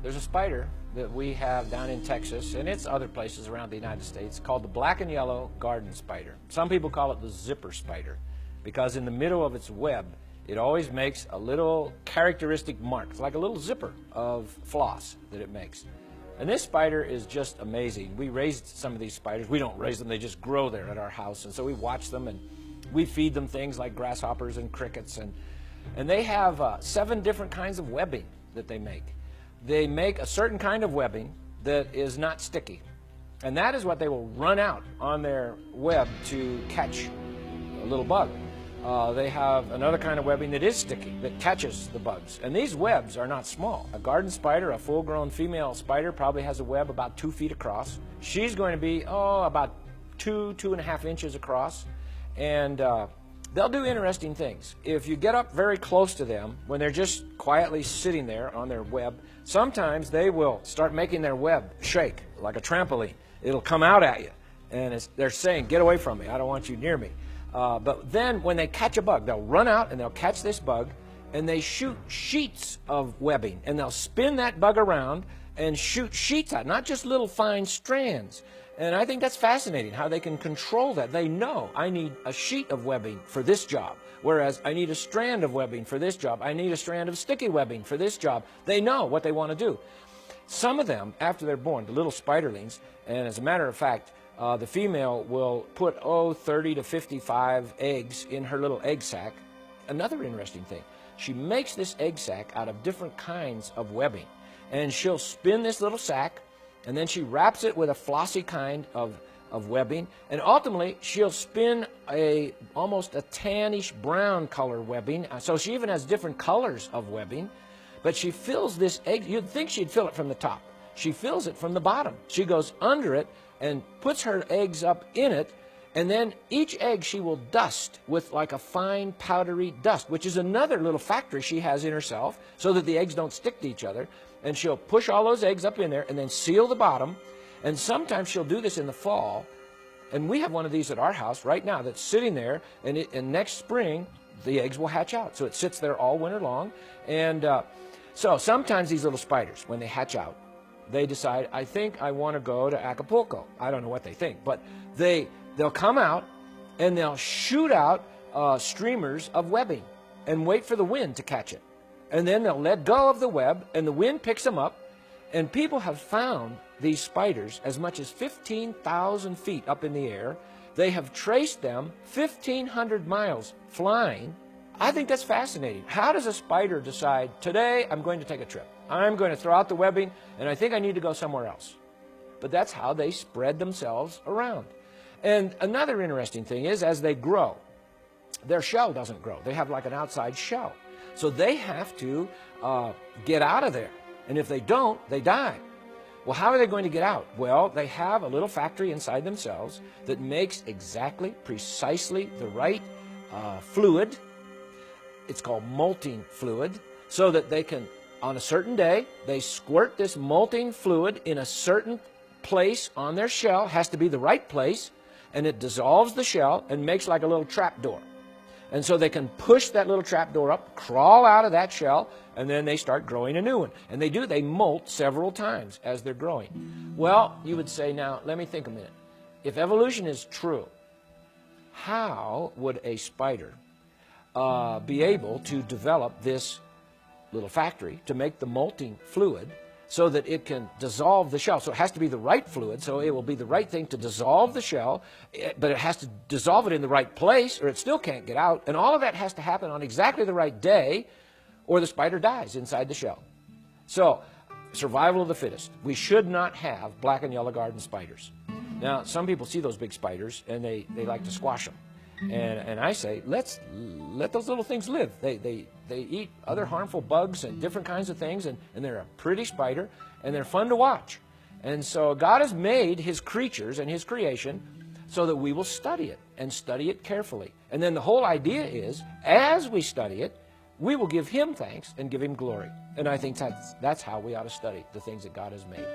There's a spider that we have down in Texas, and it's other places around the United States, called the black and yellow garden spider. Some people call it the zipper spider because in the middle of its web, it always makes a little characteristic mark. It's like a little zipper of floss that it makes. And this spider is just amazing. We raised some of these spiders. We don't raise them, they just grow there at our house. And so we watch them and we feed them things like grasshoppers and crickets. And they have 7 different kinds of webbing that they make. They make a certain kind of webbing that is not sticky. And that is what they will run out on their web to catch a little bug. They have another kind of webbing that is sticky, that catches the bugs. And these webs are not small. A garden spider, a full-grown female spider, probably has a web about 2 feet across. She's going to be, about 2.5 inches across. And they'll do interesting things. If you get up very close to them, when they're just quietly sitting there on their web, sometimes they will start making their web shake like a trampoline. It'll come out at you. And they're saying, get away from me, I don't want you near me. But then when they catch a bug, they'll run out and they'll catch this bug and they shoot sheets of webbing and they'll spin that bug around and shoot sheets out, not just little fine strands. And I think that's fascinating how they can control that. They know I need a sheet of webbing for this job, whereas I need a strand of webbing for this job. I need a strand of sticky webbing for this job. They know what they want to do. Some of them, after they're born, the little spiderlings, and as a matter of fact, the female will put 30 to 55 eggs in her little egg sac. Another interesting thing, she makes this egg sac out of different kinds of webbing, and she'll spin this little sac, and then she wraps it with a flossy kind of webbing, and ultimately she'll spin almost a tannish brown color webbing. So she even has different colors of webbing, but she fills this egg. You'd think she'd fill it from the top. She fills it from the bottom. She goes under it and puts her eggs up in it, and then each egg she will dust with like a fine powdery dust, which is another little factory she has in herself so that the eggs don't stick to each other. And she'll push all those eggs up in there and then seal the bottom. And sometimes she'll do this in the fall, and we have one of these at our house right now that's sitting there, and next spring the eggs will hatch out. So it sits there all winter long. And so sometimes these little spiders, when they hatch out, they decide, I think I want to go to Acapulco. I don't know what they think, but they'll come out and they'll shoot out streamers of webbing and wait for the wind to catch it. And then they'll let go of the web and the wind picks them up. And people have found these spiders as much as 15,000 feet up in the air. They have traced them 1,500 miles flying. I think that's fascinating. How does a spider decide, today I'm going to take a trip? I'm going to throw out the webbing, and I think I need to go somewhere else. But that's how they spread themselves around. And another interesting thing is, as they grow, their shell doesn't grow. They have like an outside shell. So they have to get out of there. And if they don't, they die. Well, how are they going to get out? Well, they have a little factory inside themselves that makes precisely the right fluid. It's called molting fluid, so that they can, on a certain day, they squirt this molting fluid in a certain place on their shell. Has to be the right place, and it dissolves the shell and makes like a little trap door. And so they can push that little trap door up, crawl out of that shell, and then they start growing a new one. And they molt several times as they're growing. Well, you would say, now, let me think a minute. If evolution is true, how would a spider be able to develop this little factory to make the molting fluid so that it can dissolve the shell? So it has to be the right fluid, so it will be the right thing to dissolve the shell, but it has to dissolve it in the right place or it still can't get out. And all of that has to happen on exactly the right day or the spider dies inside the shell. So, survival of the fittest. We should not have black and yellow garden spiders. Now, some people see those big spiders and they like to squash them. And I say, let those little things live. They eat other harmful bugs and different kinds of things, and they're a pretty spider, and they're fun to watch. And so God has made His creatures and His creation so that we will study it, and study it carefully. And then the whole idea is, as we study it, we will give Him thanks and give Him glory. And I think that's how we ought to study the things that God has made.